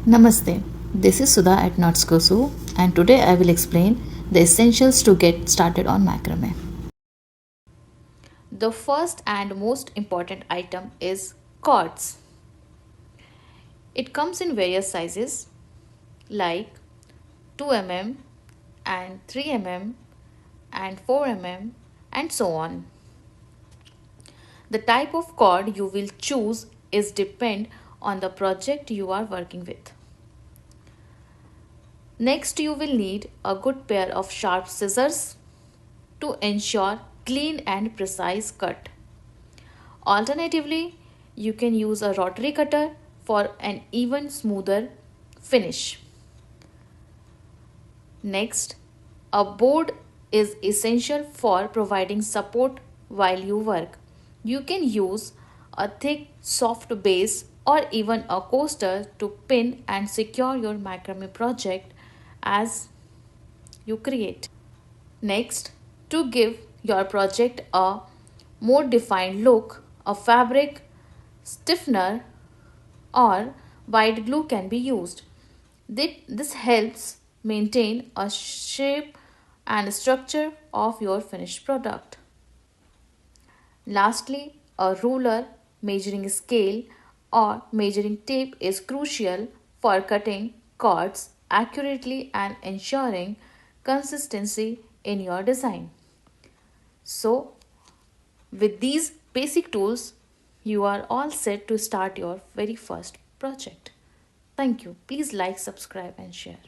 Namaste. This is Sudha at KnotsKusu, and today I will explain the essentials to get started on macrame. The first and most important item is cords. It comes in various sizes like 2 mm and 3 mm and 4 mm and so on. The type of cord you will choose is depend on the project you are working with. Next, you will need a good pair of sharp scissors to ensure clean and precise cut. Alternatively, you can use a rotary cutter for an even smoother finish. Next, a board is essential for providing support while you work. You can use a thick, soft base or even a coaster to pin and secure your macrame project as you create. Next, to give your project a more defined look, a fabric stiffener or white glue can be used. This helps maintain a shape and structure of your finished product. Lastly, a ruler, measuring scale, or measuring tape is crucial for cutting cords accurately and ensuring consistency in your design. So, with these basic tools, you are all set to start your very first project. Thank you. Please like, subscribe, and share.